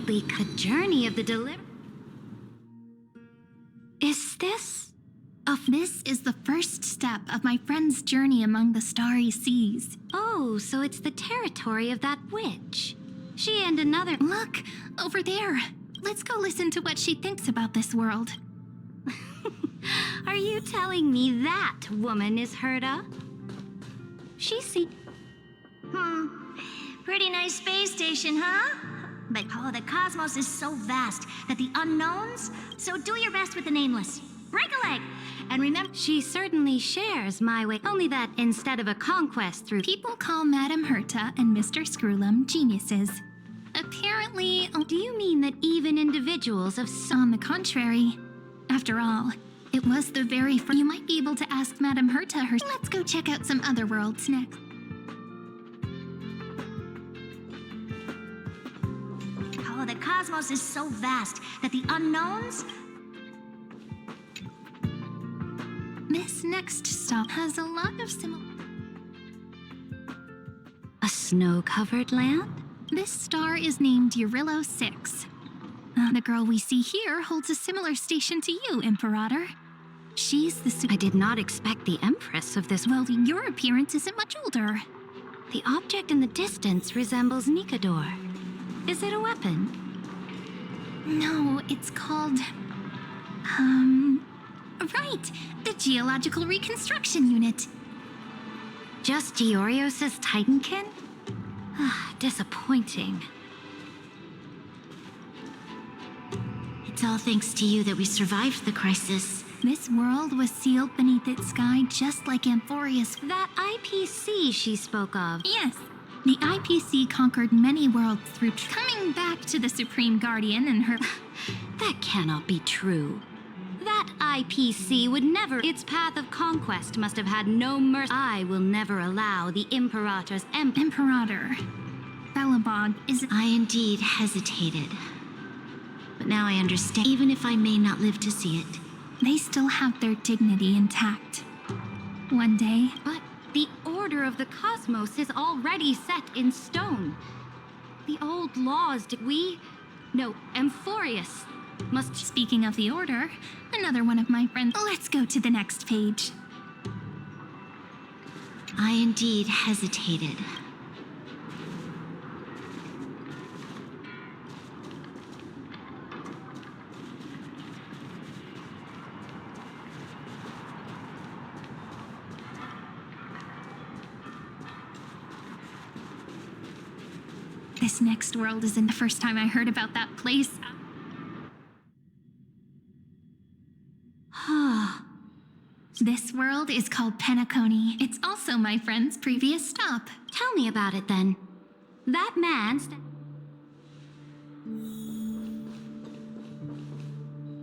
be the journey of the deliver. Is this? This is the first step of my friend's journey among the starry seas. Oh, so it's the territory of that witch. She and another. Look, over there. Let's go listen to what she thinks about this world. Are you telling me that woman is Herta? She see. Pretty nice space station, huh? But the cosmos is so vast that the unknowns. So do your best with the nameless. Break a leg, and remember. She certainly shares my way. Only that instead of a conquest through. People call Madame Herta and Mr. Screwlum geniuses. Apparently. Do you mean that even individuals of some? On the contrary. After all, it was the very first. You might be able to ask Madame Herta her. Let's go check out some other worlds next. The cosmos is so vast that the unknowns. This next stop has a lot of similar. A snow-covered land? This star is named Eurillo 6. The girl we see here holds a similar station to you, Imperator. She's the I did not expect the Empress of this. Well, your appearance isn't much older. The object in the distance resembles Nikador. Is it a weapon? No, it's called... Right! The Geological Reconstruction Unit. Just Georios' Titankin? Disappointing. It's all thanks to you that we survived the crisis. This world was sealed beneath its sky just like Amphorius. That IPC she spoke of. Yes. The IPC conquered many worlds through coming back to the Supreme Guardian and her... That cannot be true. That IPC would never... Its path of conquest must have had no mercy. I will never allow the Imperator's Imperator. Belobog is... I indeed hesitated. But now I understand, even if I may not live to see it. They still have their dignity intact. One day... But the order of the cosmos is already set in stone. The old laws did we... No, Amphorius must... Speaking of the order, another one of my friends... Let's go to the next page. I indeed hesitated. This next world isn't the first time I heard about that place. This world is called Penacony. It's also my friend's previous stop. Tell me about it then. That man's...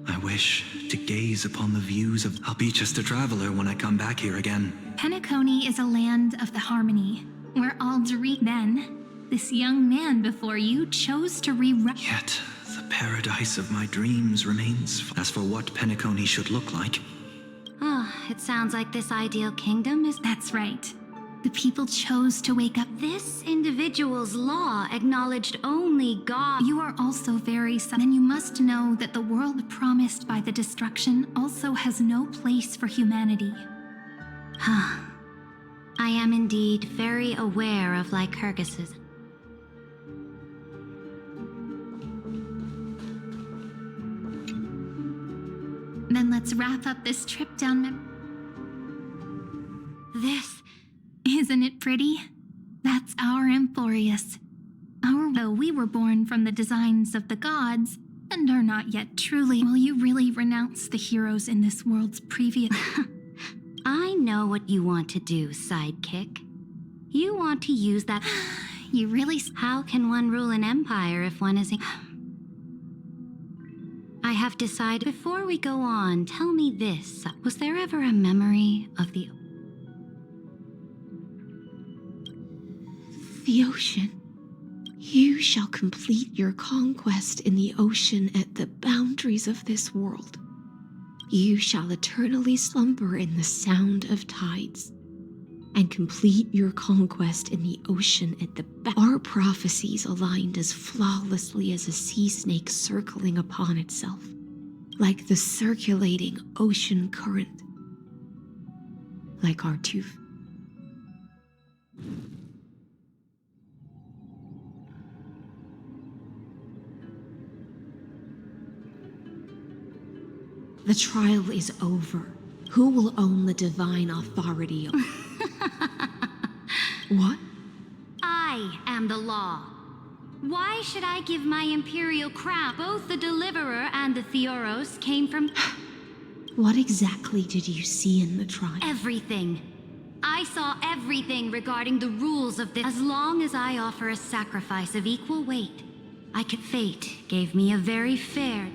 I wish to gaze upon the views of... I'll be just a traveler when I come back here again. Penacony is a land of the harmony, where all dream. Then, this young man before you chose to rewrite. Yet, the paradise of my dreams remains. As for what Penacony should look like... It sounds like this ideal kingdom is... That's right. The people chose to wake up. This individual's law acknowledged only God. You are also very... Then you must know that the world promised by the destruction also has no place for humanity. I am indeed very aware of Lycurgus's... Then let's wrap up this trip down This... Isn't it pretty? That's our Amphorius. Though we were born from the designs of the gods, and are not yet truly... Will you really renounce the heroes in this world's previous... I know what you want to do, sidekick. You want to use that... You really... How can one rule an empire if one isn't... I have decided... Before we go on, tell me this. Was there ever a memory of the... The ocean. You shall complete your conquest in the ocean at the boundaries of this world. You shall eternally slumber in the sound of tides. and complete your conquest in the ocean at the back. Our prophecies aligned as flawlessly as a sea snake circling upon itself, like the circulating ocean current, like our tooth. The trial is over. Who will own the divine authority? What? I am the law. Why should I give my imperial crown? Both the Deliverer and the Theoros came from... What exactly did you see in the trial? everything. I saw everything regarding the rules of this. As long as I offer a sacrifice of equal weight, Fate gave me a very fair...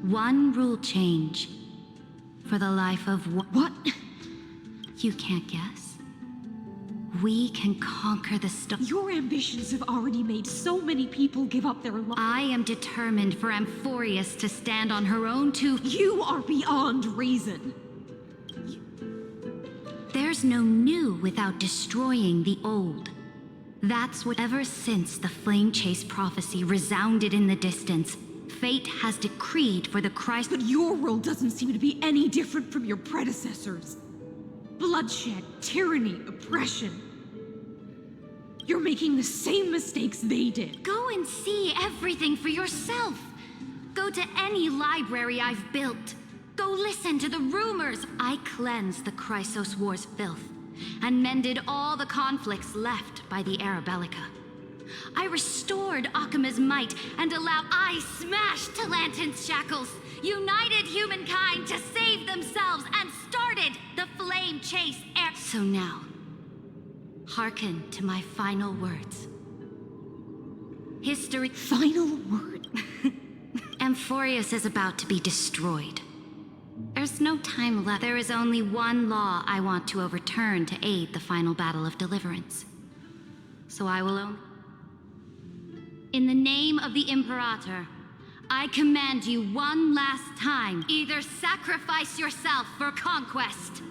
one rule change. For the life of What? You can't guess? We can conquer the Your ambitions have already made so many people give up their lives. I am determined for Amphorius to stand on her own two... You are beyond reason. There's no new without destroying the old. That's what ever since the Flame Chase prophecy resounded in the distance, Fate has decreed for the Christ... But your world doesn't seem to be any different from your predecessors. Bloodshed, tyranny, oppression. You're making the same mistakes they did. Go and see everything for yourself. Go to any library I've built. Go listen to the rumors. I cleansed the Chrysos War's filth and mended all the conflicts left by the Arabellica. I restored Akima's might and I smashed Talantin's shackles, united humankind to save themselves, and started the Flame Chase era. So now, hearken to my final words. History... Final word? Amphorius is about to be destroyed. There's no time left. There is only one law I want to overturn to aid the final battle of deliverance. So I will only... In the name of the Imperator, I command you one last time, either sacrifice yourself for conquest.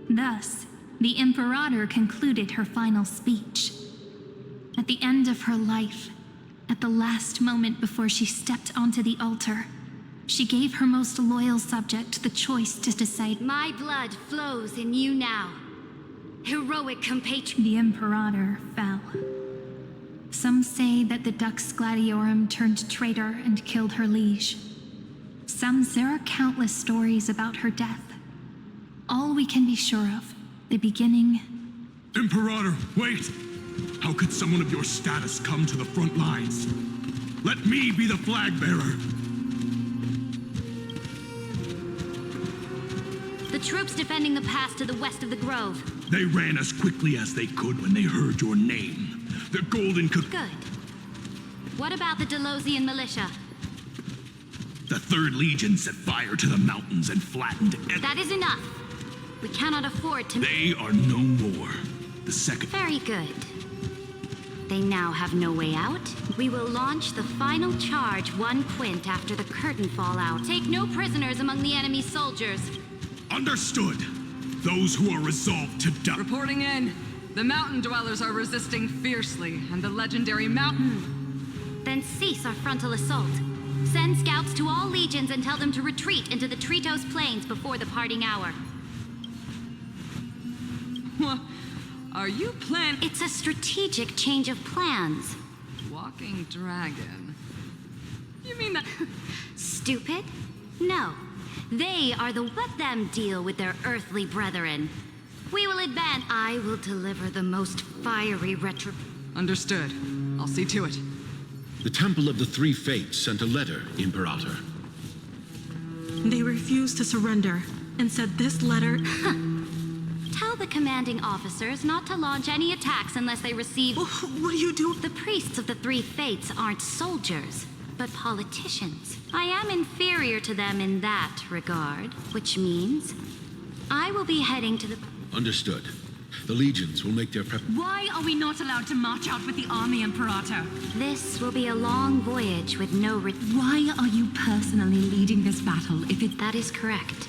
Thus, the Imperator concluded her final speech. At the end of her life, at the last moment before she stepped onto the altar, she gave her most loyal subject the choice to decide. My blood flows in you now, heroic compatriot. The Imperator fell. Some say that the Dux Gladiorum turned traitor and killed her liege. Some there are countless stories about her death. All we can be sure of, the beginning... Imperator, wait! How could someone of your status come to the front lines? Let me be the flag bearer! The troops defending the pass to the west of the grove. They ran as quickly as they could when they heard your name. The Golden Could... Good. What about the Delosian militia? The 3rd Legion set fire to the mountains and flattened... That is enough. We cannot afford to... They are no more. The 2nd... Very good. They now have no way out. We will launch the final charge 1 quint after the curtain fallout. Take no prisoners among the enemy soldiers. Understood. Those who are resolved to die... Reporting in. The mountain dwellers are resisting fiercely, and the legendary mountain... Then cease our frontal assault. Send scouts to all legions and tell them to retreat into the Tritos Plains before the parting hour. What? Are you planning... It's a strategic change of plans. Walking dragon. You mean that... Stupid? No. They are the... Let them deal with their earthly brethren. We will advance. I will deliver the most fiery Understood. I'll see to it. The Temple of the Three Fates sent a letter, Imperator. They refused to surrender and said this letter... Tell the commanding officers not to launch any attacks unless they receive... What do you do? The priests of the Three Fates aren't soldiers, but politicians. I am inferior to them in that regard, which means I will be heading to the... Understood. The legions will make their prep... Why are we not allowed to march out with the army, Imperator? This will be a long voyage with no... Why are you personally leading this battle if it... That is correct.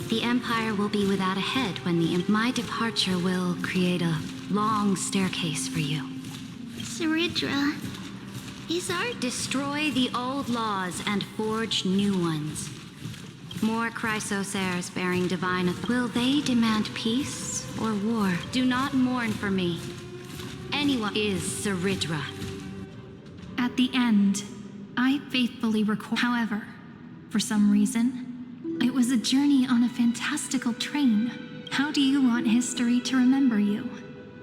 The Empire will be without a head when my departure will create a long staircase for you. Saridra, is our... Destroy the old laws and forge new ones. More Chrysos heirs bearing divine authority. Will they demand peace or war? Do not mourn for me. Anyone is Saridra. At the end, I faithfully record. However, for some reason, it was a journey on a fantastical train. How do you want history to remember you?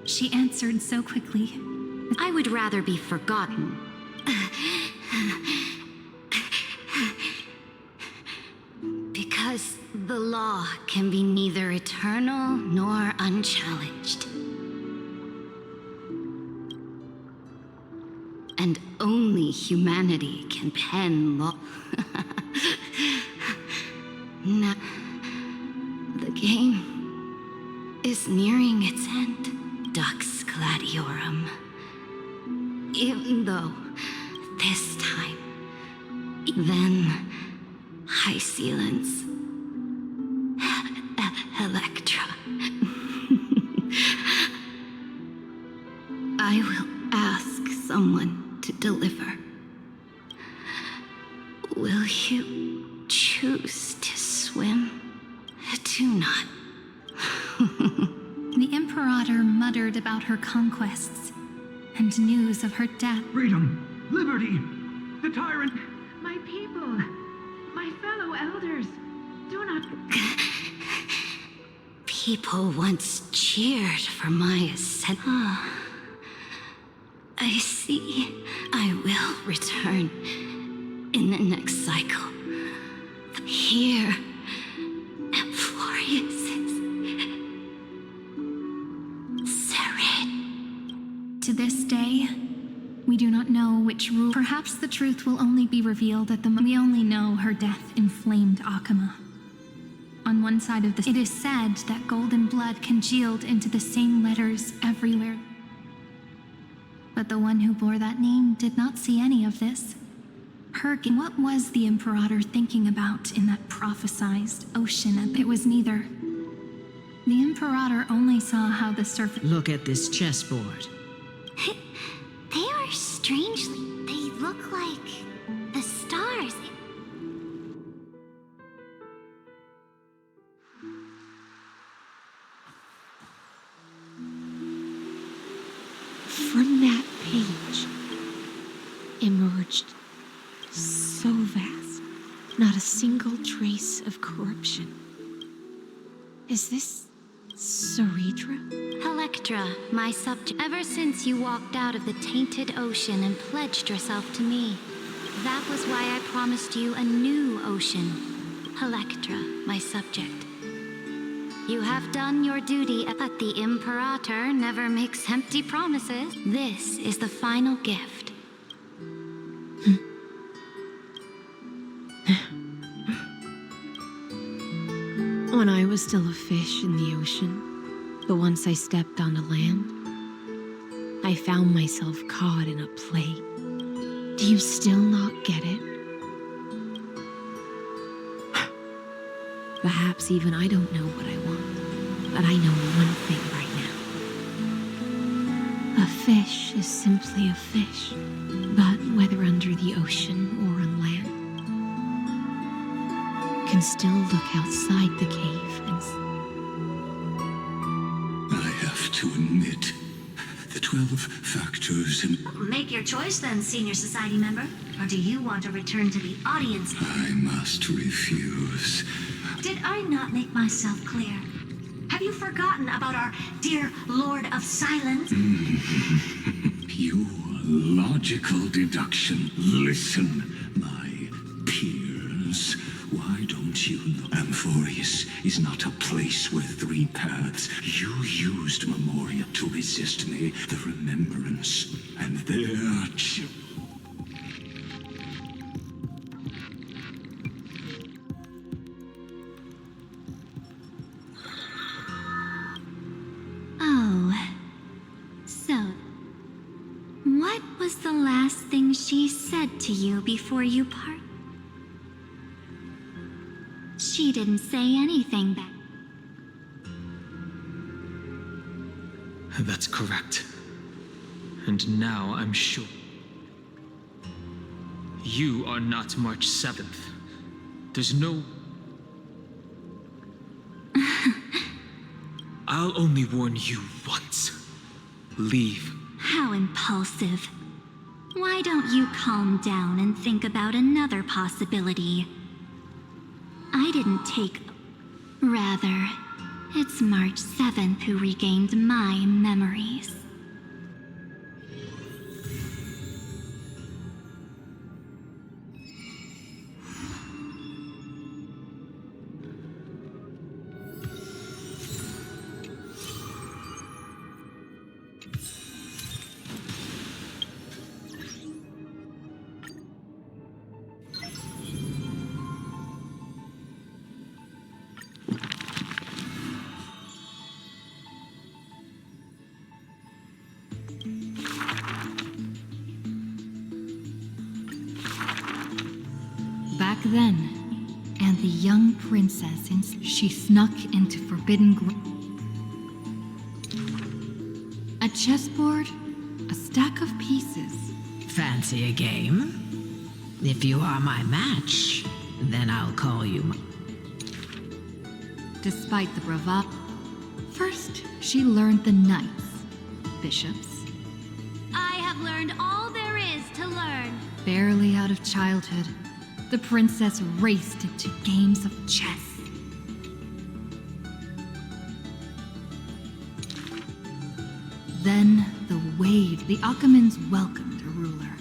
She answered so quickly. I would rather be forgotten. Because the law can be neither eternal nor unchallenged. And only humanity can pen law. Now, the game is nearing its end. Dux Gladiorum. Even though, this time, then, High Sealants, Electra. I will ask someone to deliver. Will you choose to swim? Do not. The Imperator muttered about her conquests and news of her death. Freedom, liberty, the tyrant. My people, my fellow elders, do not... People once cheered for my ascent. I see. I will return in the next cycle. Here, at Florius's Serid. To this day, we do not know which rule. Perhaps the truth will only be revealed at the moment. We only know her death inflamed Akama. On one side of the... It is said that golden blood congealed into the same letters everywhere. But the one who bore that name did not see any of this. What was the Imperator thinking about in that prophesized ocean? It was neither. The Imperator only saw how the surface... Look at this chessboard. They are strangely... They look like the stars. From that page emerged so vast, not a single trace of corruption. Is this Saridra? Electra, my subject. Ever since you walked out of the tainted ocean and pledged yourself to me, that was why I promised you a new ocean. Electra, my subject. You have done your duty, but the Imperator never makes empty promises. This is the final gift. When I was still a fish in the ocean, but once I stepped onto land, I found myself caught in a play. Do you still not get it? Perhaps even I don't know what I want, but I know one thing right now. A fish is simply a fish, but whether under the ocean or on land, can still look outside the cave and... I have to admit, the 12 factors in... Make your choice then, Senior Society member. Or do you want to return to the audience? I must refuse. Did I not make myself clear? Have you forgotten about our dear Lord of Silence? Your logical deduction. Listen, my peers. Why don't you know? Amphorius is not a place with three paths. You used Memoria to resist me, the remembrance, and their children. Oh. So, what was the last thing she said to you before you part? She She didn't say anything back. That's correct. And now I'm sure. You are not March 7th. There's no... I'll only warn you once. Leave. How impulsive. Why don't you calm down and think about another possibility? I didn't take... Rather, it's March 7th who regained my memories. Back then, and the young princess, she snuck into Forbidden a chessboard, a stack of pieces. Fancy a game? If you are my match, then I'll call you. Despite the bravado, first she learned the knights, bishops. I have learned all there is to learn. Barely out of childhood, the princess raced into games of chess. Then the wave, the Achaemens welcomed a ruler.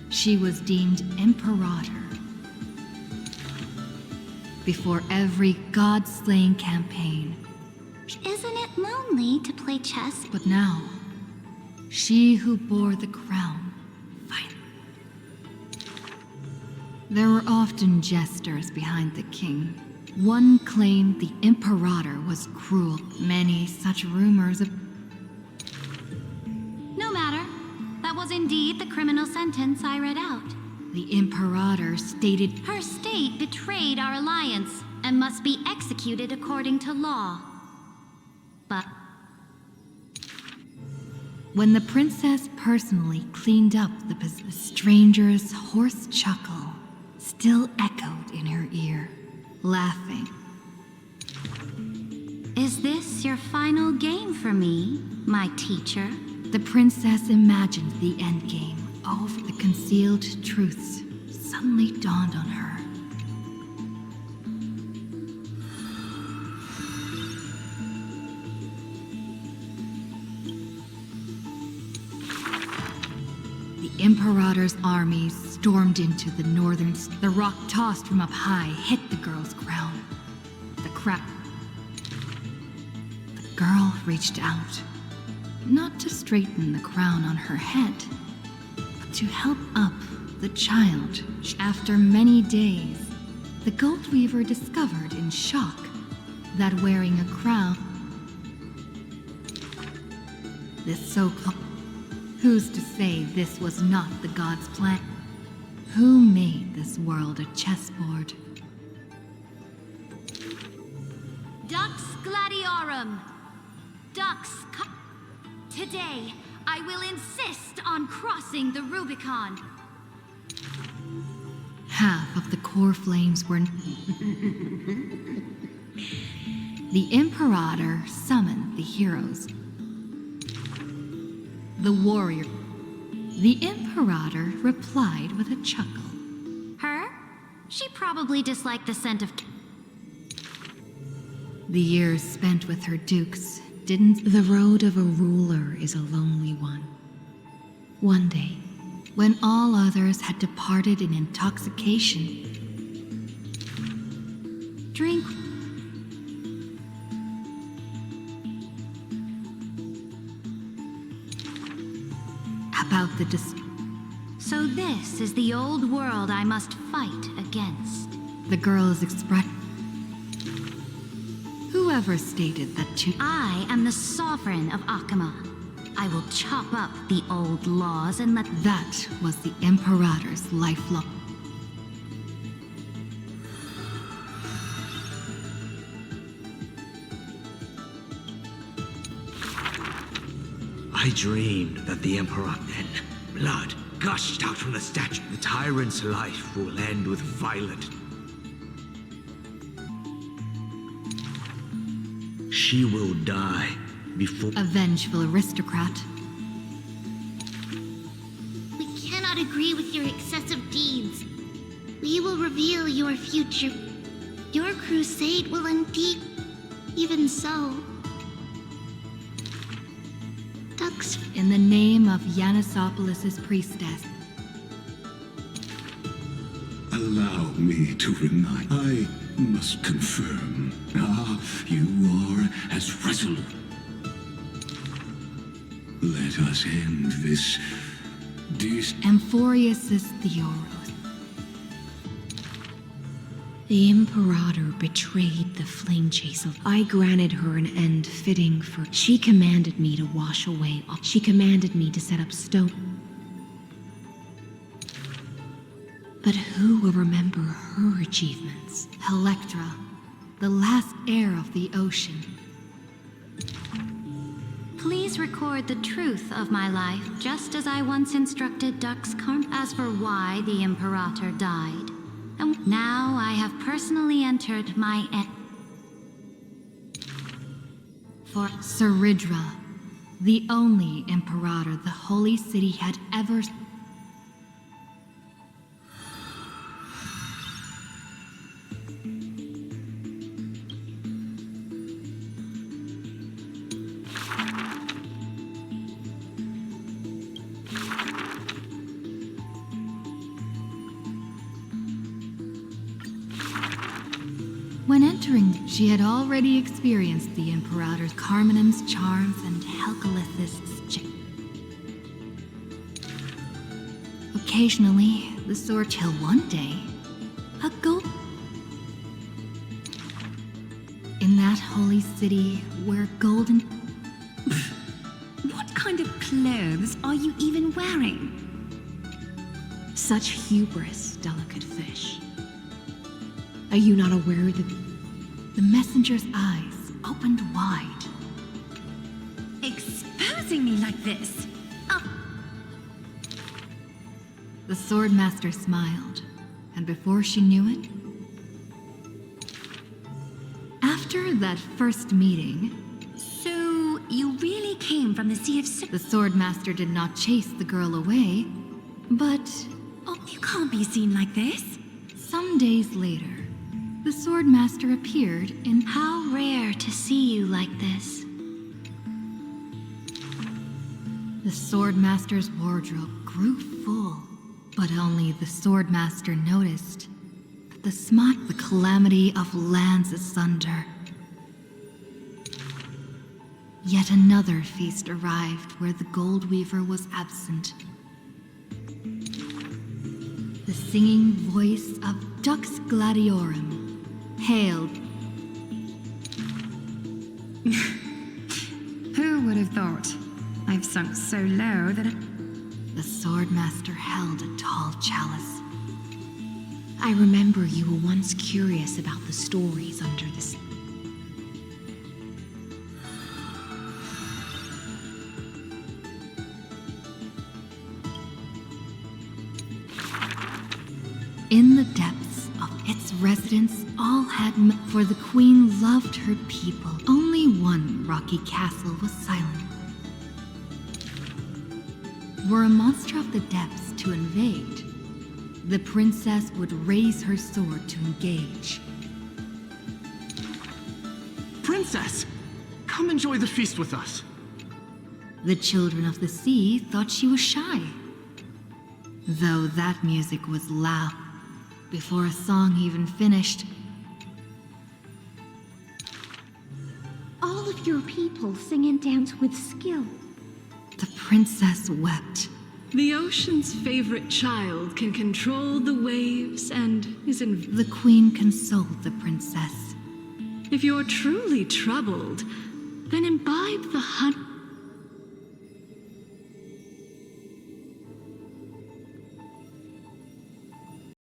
She was deemed Imperator. Before every god-slaying campaign. Isn't it lonely to play chess? But now, she who bore the crown, finally. There were often jesters behind the king. One claimed the Imperator was cruel. Many such rumors of... No matter. That was indeed the criminal sentence I read out. The Imperator stated her state betrayed our alliance and must be executed according to law. But when the princess personally cleaned up the stranger's hoarse chuckle still echoed in her ear, laughing. Is this your final game for me, my teacher? The princess imagined the endgame. All of the concealed truths suddenly dawned on her. The Imperator's armies stormed into the northern... The rock tossed from up high hit the girl's crown. The girl reached out, not to straighten the crown on her head, but to help up the child. After many days, the gold weaver discovered in shock that wearing a crown, this so-called... Who's to say this was not the god's plan? Who made this world a chessboard? Dux Gladiorum! Dux... Today, I will insist on crossing the Rubicon. Half of the core flames were... The Imperator summoned the heroes. The warrior. The Imperator replied with a chuckle. Her? She probably disliked the scent of... The years spent with her dukes didn't... The road of a ruler is a lonely one. One day, when all others had departed in intoxication, drink... about the So this is the old world I must fight against. The girl's expression. Whoever stated that to... I am the sovereign of Achaema. I will chop up the old laws and let... That was the Imperator's lifelong... I dreamed that the Emperor, then blood gushed out from the statue. The tyrant's life will end with violent. She will die before. A vengeful aristocrat. We cannot agree with your excessive deeds. We will reveal your future. Your crusade will indeed. Even so. Ducks. In the name of Yanisopoulos' priestess. Allow me to remind. I must confirm. You are as resolute. Let us end this. Amphorius' Theoros. The Imperator betrayed the flame chaser. I granted her an end fitting for. She commanded me to wash away. She commanded me to set up stone. But who will remember her achievements? Electra, the last heir of the ocean. Please record the truth of my life, just as I once instructed Dux Carm. As for why the Imperator died, and now I have personally entered my end. For Seridra, the only Imperator the Holy City had ever. When entering, she had already experienced the Imperator's Carmenum's charms and Helcalyth's chick. Occasionally, the sword till one day, a gold. In that holy city where golden. what kind of clothes are you even wearing? Such hubris, delicate fish. Are you not aware that the messenger's eyes opened wide? Exposing me like this? The Swordmaster smiled, and before she knew it, after that first meeting. So, you really came from the Sea of The Swordmaster did not chase the girl away, but. Oh, you can't be seen like this. Some days later, the Swordmaster appeared in. How rare to see you like this. The Swordmaster's wardrobe grew full, but only the Swordmaster noticed that the calamity of lands asunder. Yet another feast arrived where the Goldweaver was absent. The singing voice of Dux Gladiorum hailed. Who would have thought? I've sunk so low that The Swordmaster held a tall chalice. I remember you were once curious about the stories under the sea. In the depths of its residence, all had met, for the queen loved her people. Only one rocky castle was silent. Were a monster of the depths to invade, the princess would raise her sword to engage. Princess, come enjoy the feast with us. The children of the sea thought she was shy, though that music was loud. Before a song even finished, All of your people sing and dance with skill. the princess wept. The ocean's favorite child can control the waves and is in. The queen consoled the princess. If you're truly troubled, then imbibe the hunt.